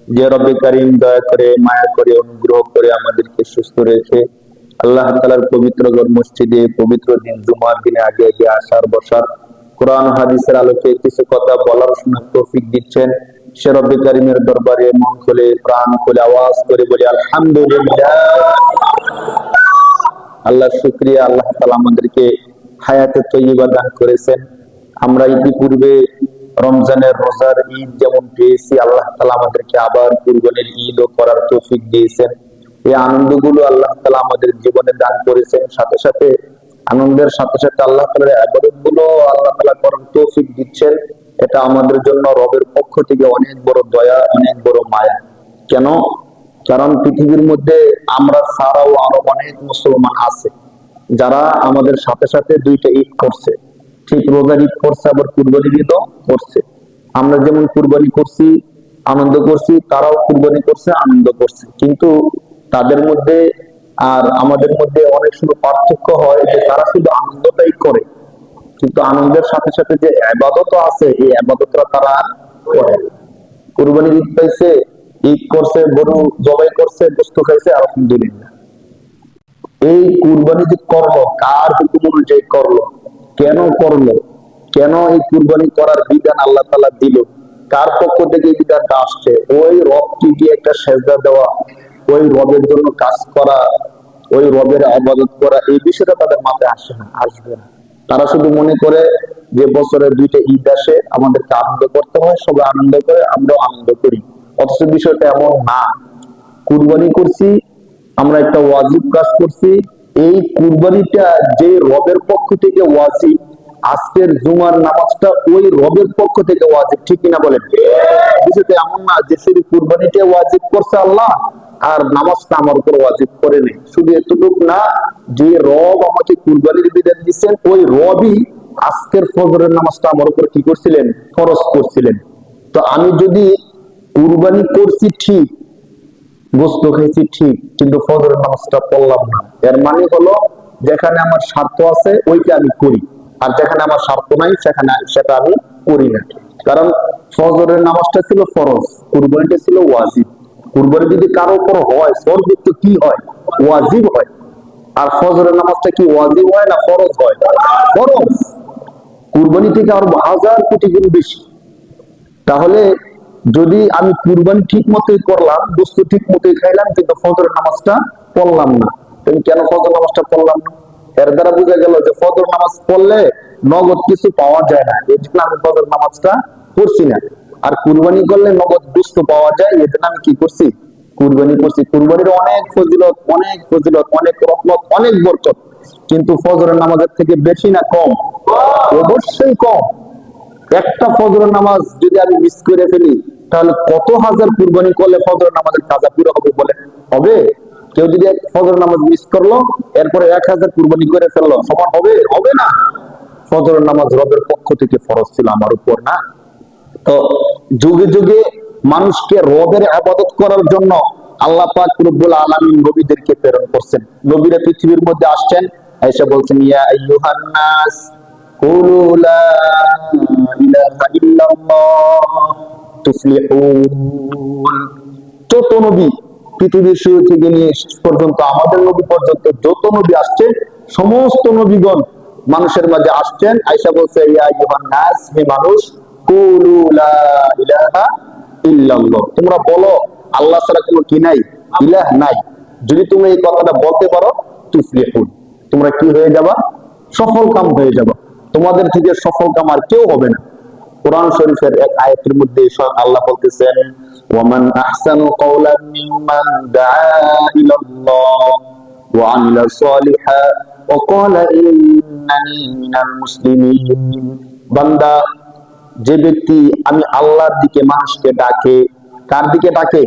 যে রব্বে কারীম দয়া করে মায়া করে অনুগ্রহ করে আমাদেরকে সুস্থ রেখে আল্লাহ তাআলার পবিত্র ঘর মসজিদে পবিত্র দিন জুমার দিনে আগে আগে আসার বসার, কোরআন হাদিসের আলোকে কিছু কথা বলার শোনার তৌফিক দিচ্ছেন। সে রব্বে কারীমের দরবারে মন খুলে প্রাণ খুলে আওয়াজ করে বলি আলহামদুলিল্লাহ। আল্লাহ শুকরিয়া, আল্লাহ তাআলা আমাদেরকে হায়াতে তৈয়বা দান করেছেন। আমরা ইতিপূর্বে রমজানের রোজার ঈদ যেমন পেয়েছি, আল্লাহ তাআলা আমাদেরকে আবার কুরবানির ঈদও করার তৌফিক দিয়েছেন। এই আনন্দগুলো আল্লাহ তাআলা আমাদের জীবনে দান করেছেন, সাথে সাথে আনন্দের সাথে সাথে আল্লাহ তাআলার ইবাদতগুলো আল্লাহ তাআলা করার তৌফিক দিচ্ছেন। এটা আমাদের জন্য রবের পক্ষ থেকে অনেক বড় দয়া, অনেক বড় মায়া। কেন? কারণ পৃথিবীর মধ্যে আমরা ছাড়াও আরো অনেক মুসলমান আছে যারা আমাদের সাথে সাথে দুইটা ঈদ করছে। ঠিক রোজার ঈদ করছে, আবার কুরবানির ঈদও করছে। আমরা যেমন কুরবানি করছি, আনন্দ করছি, তারাও কুরবানি করছে, আনন্দ করছে। কিন্তু তাদের মধ্যে আর আমাদের মধ্যে অনেক সময় পার্থক্য হয় যে তারা শুধু আনন্দটাই করে, কিন্তু আনন্দের সাথে সাথে যে ইবাদত আছে এই ইবাদতটা তারা করে। কুরবানির ঈদ পাইছে, ঈদ করছে, গরু জবাই করছে, গোশত খাইছে, আলহামদুলিল্লাহ। এই কুরবানি যে করলো, কার হুকুম অনুযায়ী করলো, কেন করলো, কেন এই কুরবানি করার বিধান আল্লাহ তাআলা দিল, কার পক্ষ থেকে এই বিধানটা আসছে, ওই রবকে গিয়ে একটা সেজদা দেওয়া, ওই রবের জন্য কাজ করা, ওই রবের ইবাদত করা, এই বিষয়টা তাদের মাথায় আসে না, আসবে না। তারা শুধু মনে করে যে বছরে দুইটা ঈদ আসে, আমাদেরকে আনন্দ করতে হয়, সবাই আনন্দ করে, আমরাও আনন্দ করি। অথচ বিষয়টা এমন না। কুরবানি করছি, আমরা একটা ওয়াজিব কাজ করছি। এই কুরবানিটা যে রবের পক্ষ থেকে ওয়াজিব, আজকের জুমার নামাজটা ওই রবের পক্ষ থেকে ওয়াজিব, ঠিক কিনা বলেন? বিষয়টা এমন না যে শুধু কুরবানিটা ওয়াজিব করছে আল্লাহ আর নামাজটা আমার উপর ওয়াজিব করে নেই। শুধু এতটুকু না, যে রব আমাকে কুরবানির বিধান দিচ্ছেন ওই রবই আজকের ফজরের নামাজটা আমার উপর কি করছিলেন? ফরজ করছিলেন। তো আমি যদি কুরবানি করছি ঠিক, গোশত খাইছি ঠিক, কিন্তু ফজরের নামাজটা পড়লাম না, এর মানে হলো যেখানে আমার স্বার্থ আছে ওইটা আমি করি, আর যেখানে আমার স্বার্থ নাই সেখানে সেটা আমি করি না। কারণ ফজরের নামাজটা ছিল ফরজ, কুরবানিটা ছিল ওয়াজিব। কুরবানি যদি কারো উপর হয়, সর্বোচ্চ কি হয়? ওয়াজিব হয়। আর ফজরের নামাজটা কি ওয়াজিব হয় না ফরজ হয়? ফরজ। কুরবানি থেকে আরো হাজার কোটি গুণ বেশি। তাহলে যদি আমি কুরবানি ঠিক মতোই করলাম, বস্তু ঠিক মতোই খাইলাম, কিন্তু ফজরের নামাজটা পড়লাম না, তুমি কেন ফজর নামাজটা পড়লাম না? এর দ্বারা বোঝা গেল যে ফজর নামাজ পড়লে নগদ কিছু পাওয়া যায় না, এই জন্য আমি ফজর নামাজটা পড়ছি না। আর কুরবানি করলে নগদ বস্তু পাওয়া যায়, এই জন্য আমি কি করছি? কুরবানি করছি। কুরবানির অনেক ফজিলত, অনেক ফজিলত, অনেক রহমত, অনেক বরকত, কিন্তু ফজরের নামাজের থেকে বেশি না কম? অবশ্যই কম। একটা ফজরের নামাজ যদি আমি মিস করে ফেলি, তাহলে কত হাজার কুরবানি করলে ফজরের নামাজের কাজা পুরো হবে বলে? হবে? কেউ যদি ফজরের নামাজ মিস করলো, এরপরে 1000 কুরবানি করে ফেললো, সমান হবে? হবে না। ফজরের নামাজ রবের পক্ষ থেকে ফরজ ছিল আমার উপর, না? তো যুগে যুগে মানুষকে রবের ইবাদত করার জন্য আল্লাহ পাক রব্বুল আলামিন নবীদেরকে প্রেরণ করছেন। নবীরা পৃথিবীর মধ্যে আসছেন, এসে বলছেন ইয়া আইয়ুহান নাস কুলু লা ইলাহা ইল্লাল্লাহ তুফলিহুন। যত নবী পৃথিবীর শুরু থেকে নিয়ে শেষ পর্যন্ত, আমাদের নবী পর্যন্ত যত নবী আসছে, সমস্ত নবীগণ মানুষের মাঝে আসছেন, আয়েশা বলছে ইয়া আইয়ুহান নাস, হে মানুষ, কুলু লা ইলাহা ইল্লাল্লাহ, তোমরা বলো আল্লাহ ছাড়া কোনো কি নাই, ইলাহ নাই। যদি তুমি এই কথাটা বলতে পারো, তুফলিহুন, তোমরা কি হয়ে যাবা? সফল কাম হয়ে যাবা। তোমাদের থেকে সফল কাম আর কেউ হবে না। কোরআন শরীফের এক আয়াতের মধ্যে আল্লাহ বলতেছেন ওয়ামান আহসানু কাওলান মিম্মান দাআ ইলাল্লাহ ওয়া আমিলা সালিহা ওয়া ক্বালা ইন্নানি মিনাল মুসলিমিন। বান্দা, যে ব্যক্তি আমি আল্লাহর দিকে মানুষকে ডাকে, কার দিকে ডাকে?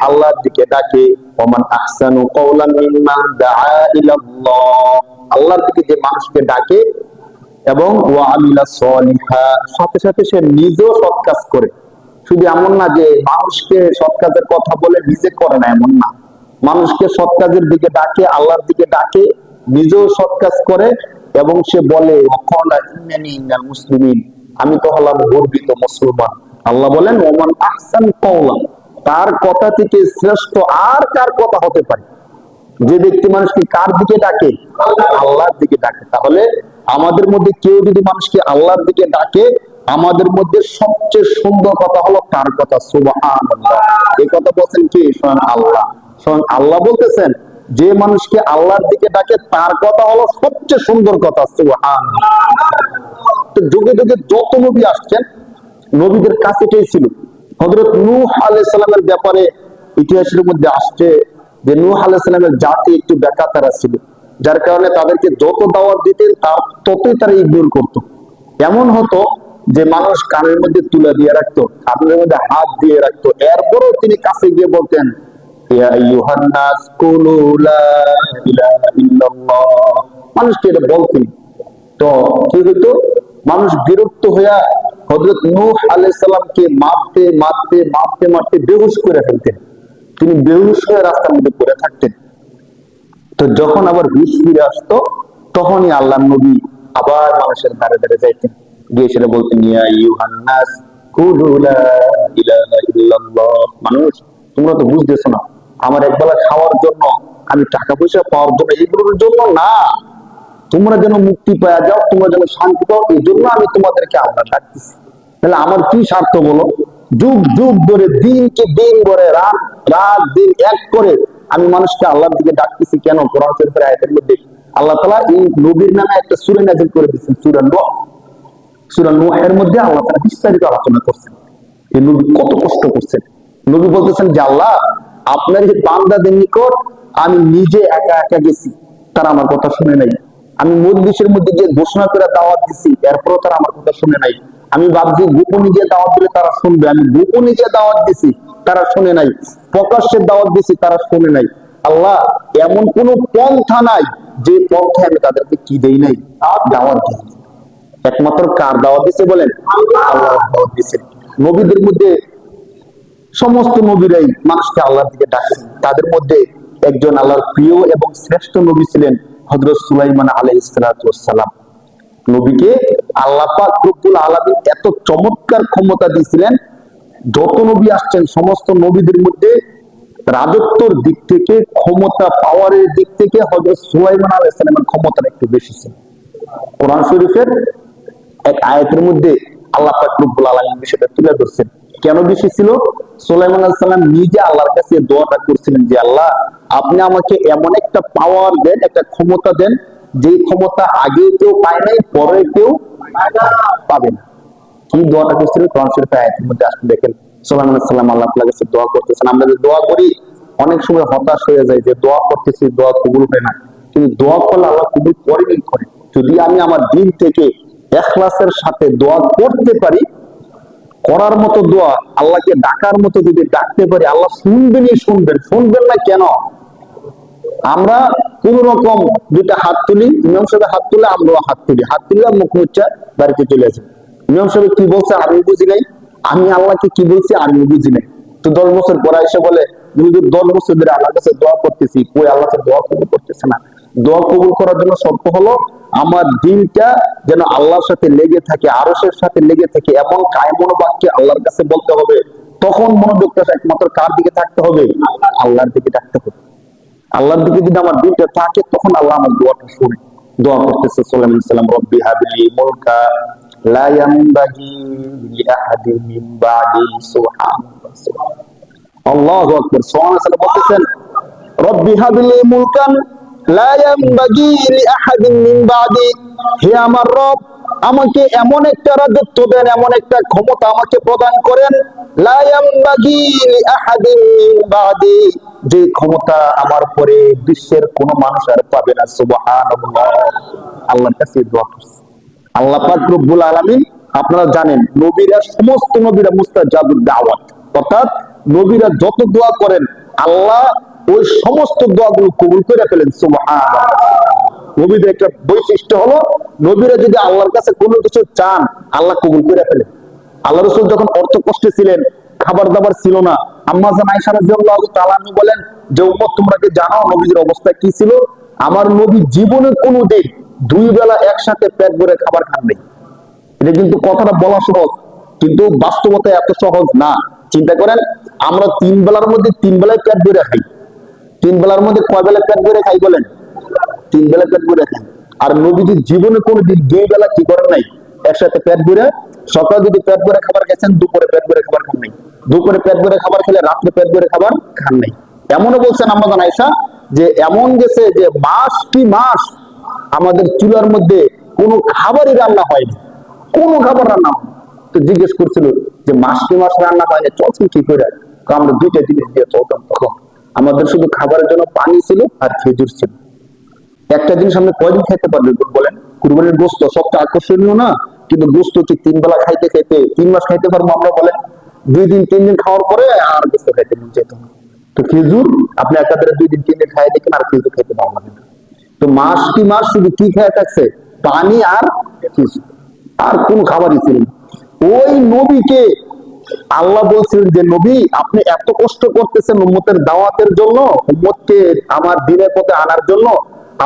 আল্লাহর দিকে ডাকে। ওয়ামান আহসানু কাওলান মিম্মান দাআ ইলাল্লাহ, আল্লাহর দিকে যে মানুষকে ডাকে, এবং ওয়া আমিলা সালিহা, সাথে সাথে সে নিজেও সৎ কাজ করে। শুধু এমন না যে মানুষকে সৎ কাজের কথা বলে নিজে করে না, এমন না। মানুষকে সৎ কাজের দিকে ডাকে, আল্লাহর দিকে ডাকে, নিজেও সৎ কাজ করে, এবং সে বলে ওয়াকালা ইন্নানি মিনাল মুসলিমিন, আমি তো হলাম গর্বিত মুসলমান। আল্লাহ বলেন ওমান আহসান কাওলা, তার কথা থেকে শ্রেষ্ঠ আর কার কথা হতে পারে? যে ব্যক্তি মানুষকে কার দিকে ডাকে? আল্লাহর দিকে ডাকে। তাহলে আমাদের মধ্যে কেউ যদি মানুষকে আল্লাহর দিকে ডাকে, আমাদের মধ্যে সবচেয়ে সুন্দর কথা হলো তার কথা, সুবহানাল্লাহ। এই কথা বলছেন কি? স্বয়ং আল্লাহ। স্বয়ং আল্লাহ বলতেছেন যে মানুষকে আল্লাহর দিকে ডাকে তার কথা হলো সবচেয়ে সুন্দর কথা, সুবহানাল্লাহ। তো যুগে যুগে যত নবী আসছেন, নবীদের কাছে এটাই ছিল। হযরত নূহ আলাইহিস সালামের ব্যাপারে ইতিহাসের মধ্যে আসছে যে নূহ আলাইহিস সালামের জাতি একটু বেকাতারা ছিল, যার কারণে তাদেরকে যত দাওয়াত দিতেন তার ততই তারা ইগনোর করত। এমন হতো যে মানুষ কানের মধ্যে তুলে দিয়ে রাখতো, কানের মধ্যে হাত দিয়ে রাখতো, এরপরও তিনি কাছে গিয়ে বলতেন, ইয়া আইয়ুহান নাস কুলু লা ইলাহা ইল্লাল্লাহ। মানুষকে এটা বলতেন। তো কি হইতো? মানুষ বিরক্ত হইয়া হযরত নূহ আলাইহিস সালামকে মারতে মারতে মারতে মারতে বেহুশ করে ফেলতেন। তিনি বেহুশ হয়ে রাস্তার মধ্যে পড়ে থাকতেন। তো যখন আবার হুঁশ ফিরে আসতো, তখনই আল্লাহর নবী আবার মানুষের ধারে ধারে যাইতেন, গিয়ে সেটা বলতেন, ইয়া আইয়ুহান নাস কুলু লা ইলাহা ইল্লাল্লাহ। মানুষ, তোমরা তো বুঝতেছো না, আমার একবেলা খাওয়ার জন্য, আমি টাকা পয়সা পাওয়ার জন্য, এগুলোর জন্য না, তোমরা যেন মুক্তি পাওয়া যাও, তোমরা যেন শান্তি পাও, এই জন্য আমি তোমাদেরকে আল্লাহ ডাকতেছি। তাহলে আমার কি স্বার্থ বলো? যুগ যুগ ধরে, দিনকে দিন ধরে, রাত রাত দিন এক করে আমি মানুষকে আল্লাহর দিকে ডাকতেছি কেন? কোরআন শরীফের আয়াতের মধ্যে আল্লাহ তাআলা এই নবীর নামে একটা সূরা নাযিল করে দিয়েছেন, সূরা নূহ। সূরা নূহের মধ্যে আল্লাহ তাআলা বিস্তারিত আলোচনা করছেন এই নবী কত কষ্ট করছেন। নবী বলতেছেন যে আল্লাহ, আপনার এই বান্দাদের নিকট আমি নিজে একা একা গেছি, তারা আমার কথা শুনে নাই। আমি মজলিসের মধ্যে গিয়ে ঘোষণা করে দাওয়াত দিছি, এরপরও তারা আমার কথা শুনে নাই। আমি ভাবছি গোপনে গিয়ে দাওয়াত দিলে তারা শুনবে, আমি গোপনে গিয়ে দাওয়াত দিছি, তারা শুনে নাই। প্রকাশ্যে দাওয়াত দিছি, তারা শুনে নাই। আল্লাহ, এমন কোন পন্থা নাই যে পন্থায় আমি তাদেরকে কি দেই নাই, দাওয়াত দিই। একমাত্র কার দাওয়াত দিছে বলেন? আল্লাহর দাওয়াত দিছে। নবীদের মধ্যে সমস্ত নবীরাই মানুষকে আল্লাহর দিকে ডাকছেন। তাদের মধ্যে একজন আল্লাহর প্রিয় এবং শ্রেষ্ঠ নবী ছিলেন হযরত সুলাইমান আলাইহিস সালাতু ওয়াস সালাম। নবীকে আল্লাহ পাক রব্বুল আলামিন এত চমৎকার ক্ষমতা দিয়েছিলেন, যত নবী আসছেন সমস্ত নবীদের মধ্যে রাজত্বর দিক থেকে, ক্ষমতা পাওয়ারের দিক থেকে হযরত সুলাইমান আলাইহিস সালামের ক্ষমতা একটু বেশি ছিল। কোরআন শরীফের এক আয়াতের মধ্যে আল্লাহ পাক রব্বুল আলামিন বিষয়টা তুলে ধরছেন। কেন বেশি ছিল? সুলাইমান আলাইহিস সালাম নিজে আল্লাহর কাছে দোয়াটা করছিলেন যে আল্লাহ, আপনি আমাকে এমন একটা পাওয়ার দেন, একটা ক্ষমতা দেন, যে ক্ষমতা আগে কেউ পায় নাই, পরে কেউ পাবে না। কি দোয়াটা করছিলেন? কোরআন শরীফের আয়াতের মধ্যে আসলে দেখেন, সুলাইমান আলাইহিস সালাম আল্লাহ তাআলার কাছে দোয়া করতেছেন। আমরা যে দোয়া করি অনেক সময় হতাশ হয়ে যায় যে দোয়া করতেছি, দোয়া কবুল হয় না। কিন্তু দোয়া করলে আল্লাহ কবুল করেনই করে। যদি আমি আমার দিন থেকে ইখলাসের সাথে দোয়া করতে পারি, করার মতো দোয়া, আল্লাহকে ডাকার মতো যদি ডাকতে পারি, আল্লাহ শুনবেনই শুনবেন। শুনবেন না কেন? আমরা কোন রকম দুইটা হাত তুলি, ইমাম সাহেব হাত তুলে আমরাও হাত তুলি, হাত তুললাম, মুখ মুচ্ছা বাড়িতে চলে আসি। ইমাম সাহেব কি বলছে আমি বুঝি নাই, আমি আল্লাহকে কি বলছি আমি বুঝি নাই। তো 10 বছর পরে এসে বলে 10 বছর ধরে আল্লাহর কাছে দোয়া করতেছি, কই আল্লাহকে দোয়া কবুল করতেছে না। দোয়া কবুল করার জন্য শর্ত হলো আমার দিনটা যেন আল্লাহর সাথে লেগে থাকে, আরশের সাথে লেগে থাকে, এমন কায়মন বাক্যে আল্লাহর কাছে বলতে হবে। তখন মনোযোগটা একমাত্র কার দিকে থাকতে হবে? আল্লাহর দিকে থাকতে হবে। আল্লাহর দিকে যদি আমার দিনটা থাকে, তখন আল্লাহ আমার দোয়াটা শুনে। দোয়া করতেছে সুলাইমান সালাম, রব্বি হাবলি মুলকা লা ইয়ানবাগি লিআহাদিন মিন বাদি, সুবহানাল্লাহ। আল্লাহু আকবার। সুবহানাল্লাহ বলতেছেন, রব্বি হাবলি মুলকান লা ইয়ানবাগি লিআহাদিন মিন বাদি, হে আমার রব, আমাকে এমন একটা রাজত্ব দেন, এমন একটা ক্ষমতা আমাকে প্রদান করেন, লা ইয়ানবাগি লিআহাদিন মিন বাদি, যে ক্ষমতা আমার পরে বিশ্বের কোন মানুষ আর পাবে না। সুবহানাল্লাহ। আল্লাহর কাছে দোয়া করছে। আল্লাহ পাক রব্বুল আলামিন, আপনারা জানেন নবীরা, সমস্ত নবীরা মুস্তাজাবুদ দাওয়াত, অর্থাৎ নবীরা যত দোয়া করেন আল্লাহ ওই সমস্ত দোয়াগুলো কবুল করে ফেলেন। সুবহানাল্লাহ। নবীদের একটা বৈশিষ্ট্য হলো, নবীরা যদি আল্লাহর কাছে কোনো কিছু চান, আল্লাহ কবুল করে ফেলেন। আল্লাহ রাসূল যখন অর্থ কষ্টে ছিলেন, খাবার দাবার ছিল না, আম্মা জান আয়েশা রাদিয়াল্লাহু তাআলা বলেন যে উম্মত, তোমরা কি জানো নবীর অবস্থা কি ছিল? আমার নবী জীবনে কোনোদিন 2 বেলা একসাথে পেট ভরে খাবার খান নাই। এটা কিন্তু কথাটা বলা সহজ, কিন্তু বাস্তবতা এত সহজ না। চিন্তা করেন, আমরা 3 বেলার মধ্যে 3 বেলায় পেট ভরে খাই। 3 বেলার মধ্যে কয় বেলা পেট ভরে খাই বলেন? 3 বেলা পেট ভরে খাই। আর নবীজি জীবনে কোনোদিন 2 বেলা কি করেন নাই একসাথে পেট ভরে। সকালে যদি পেট ভরে খাবার খেয়েছেন, দুপুরে পেট ভরে খাবার খান নাই। দুপুরে পেট ভরে খাবার খেলে রাত্রে পেট ভরে খাবার খান নাই। এমনও বলছেন আম্মা জান আয়েশা যে এমন গেছে যে মাস কি মাস আমাদের চুলার মধ্যে কোনো খাবারই রান্না হয়নি, কোনো খাবার রান্না হয়নি। তো জিজ্ঞেস করছিল যে মাস কি মাস রান্না হয়নি, চলছেন কি করে? তো আমরা 2টা জিনিস দিয়ে চলতাম তখন। আমাদের শুধু খাবারের জন্য পানি ছিল আর খেজুর ছিল। একটা জিনিস আপনি কয়দিন খাইতে পারবেন বলেন? কুরবানির গোস্ত সবচেয়ে আকর্ষণীয় না, কিন্তু গোস্ত কি 3 বেলা খাইতে খাইতে 3 মাস খাইতে পারবো আমরা বলেন? 2 দিন 3 দিন খাওয়ার পরে আর গোস্ত খাইতে মন চাইতো না। তো খেজুর আপনি একাধারে 2 দিন 3 দিন খাই দেখেন আর খেজুর খাইতে পারবেন না। তো মাস কি মাস শুধু কি খেয়ে থাকছে? পানি আর খেজুর, আর কোন খাবারই ছিল না। ওই নবীকে আল্লাহ বলছিলেন যে নবী আপনি এত কষ্ট করতেছেন উম্মতের দাওয়াতের জন্য, উম্মতকে আমার দ্বীনের পথে আনার জন্য,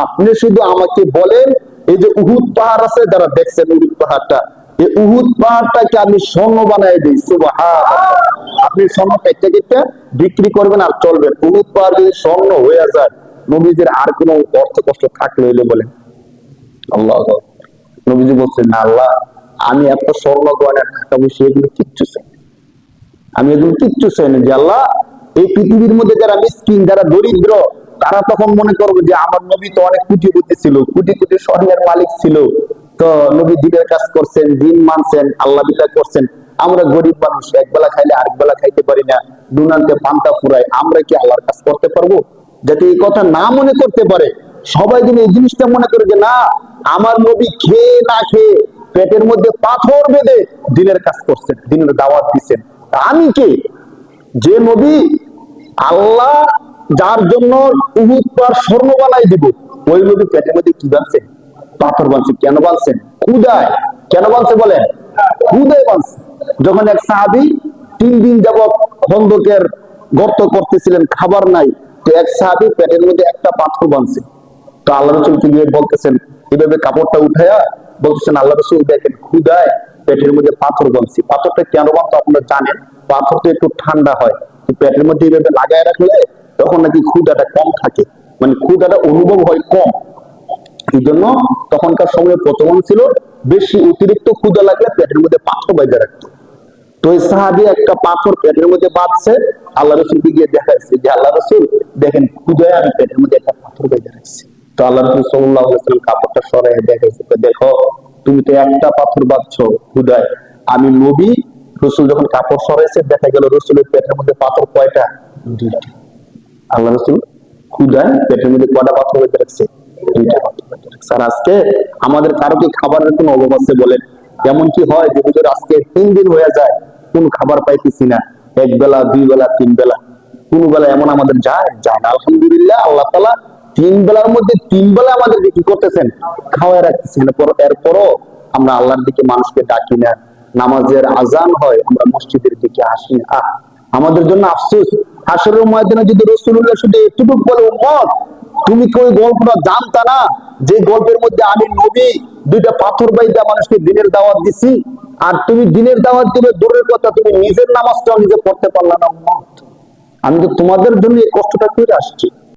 আপনি শুধু আমাকে বলেন এই যে উহুদ পাহাড় আছে, যারা দেখছেন উহুদ পাহাড়টা, এই উহুদ পাহাড়টাকে আমি স্বর্ণ বানাই দিই। সুবহানাল্লাহ। আপনি স্বর্ণ কেটে কেটে বিক্রি করবেন আর চলবেন। উহুদ পাহাড় যদি স্বর্ণ হয়ে যায়, নবীজির আর কোনো অর্থ কষ্ট থাকলে হইলে বলেন? আল্লাহ। নবীজি বলছেন না আল্লাহ আমি এত স্বর্ণ গয়না টাকা পয়সা এগুলো কিচ্ছু চাই, আমি এগুলো কিচ্ছু চাই না। যে আল্লাহ এই পৃথিবীর মধ্যে যারা মিসকিন, যারা দরিদ্র, তারা তখন মনে করবে যে আমার নবী তো অনেক কোটিপতি ছিল, কোটি কোটি স্বর্ণের মালিক ছিল, তো নবী দিনের কাজ করছেন, দিন মানছেন, আল্লাহ বিল্লাহ করছেন। আমরা গরিব মানুষ, একবেলা খাইলে আরেক বেলা খাইতে পারি না, দুনান্তে পান্তা ফুরাই, আমরা কি আল্লাহর কাজ করতে পারবো? যাতে এই কথা না মনে করতে পারে, সবাই যেন এই জিনিসটা মনে করে যে না, আমার নবী খেয়ে না খেয়ে পেটের মধ্যে পাথর বেঁধে দিনের কাজ করছেন, দিনের দাওয়াত দিচ্ছেন। আমি কে? যে নবী আল্লাহ যার জন্য উহুদ পাহাড় স্বর্ণ বানাই দিব, ওই নবী পেটের মধ্যে কি বানছেন? পাথর বানছে। কেন বানছেন? ক্ষুধায়। কেন বানছে বলেন? ক্ষুধায় বানছে। যখন এক সাহাবী 3 দিন যাবত খন্দকের গর্ত করতেছিলেন, খাবার নাই, তো এক সাহাবী পেটের মধ্যে একটা পাথর বানছে। তো আল্লাহ রাসূল কি বলতেছেন, এভাবে কাপড়টা উঠায়া বলতেছেন আল্লাহ রাসূল দেখেন ক্ষুধায় পেটের মধ্যে পাথর বানছি। পাথরটা কেন বানতো আপনারা জানেন? পাথর তো একটু ঠান্ডা হয়, পেটের মধ্যে এইভাবে লাগায় রাখলে তখন নাকি ক্ষুধাটা কম থাকে, মানে ক্ষুধাটা অনুভব হয় কম। এই জন্য তখনকার সময়ে প্রচলন ছিল বেশি অতিরিক্ত ক্ষুধা লাগলে পেটের মধ্যে পাথর বাইজা রাখতো। তো এই সাহাবী একটা পাথর পেটের মধ্যে বাঁধছে, আল্লাহ রাসূলকে গিয়ে দেখাইছে যে আল্লাহ রাসূল দেখেন ক্ষুধায় আমি পেটের মধ্যে একটা পাথর বাইজা রাখছি। তো আল্লাহ রাসূল সাল্লাল্লাহু আলাইহি ওয়াসাল্লাম কাপড়টা সরায় দেখাইছে, দেখো তুমি তো একটা পাথর বাঁধছো ক্ষুধায়, আমি নবী। রাসূল যখন কাপড় সরাইছে দেখা গেল রাসূলের পেটের মধ্যে পাথর কয়টা? 2টা। আল্লাহ রাসূল ক্ষুধায় পেটের মধ্যে কয়টা পাথর বেঁধে রাখছে? 2টা পাথর বেঁধে রাখছে। আর আজকে আমাদের কারো কি খাবারের কোনো অভাব আছে বলেন? এমন কি হয় যে হুজুর আজকে 3 দিন হয়ে যায় কোন খাবার পাইতেছি না, 1 বেলা 2 বেলা 3 বেলা, কোন বেলা এমন আমাদের যায় না। আলহামদুলিল্লাহ আল্লাহ তাআলা 3 বেলার মধ্যে 3 বেলা আমাদেরকে কি করতেছেন? খাওয়ায় রাখতেছেন। এরপরও আমরা আল্লাহর দিকে মানুষকে ডাকি না, নামাজের আজান হয় আমরা মসজিদের দিকে আসি না। আমাদের জন্য আফসোস, হাসরের ময়দানে যদি রাসূলুল্লাহ শুধু এতটুকু বলে উম্মত তুমি কি ওই গল্পটা জানতা না যে গল্পের মধ্যে আমি নবী 2টা পাথর বাইদা মানুষকে দিনের দাওয়াত দিছি, আর তুমি দিনের দাওয়াত দিবে দূরের কথা, তুমি নিজের নামাজটাও নিজে পড়তে পারলা না উম্মত। আমি তো তোমাদের জন্য এই কষ্টটা করে আসছি।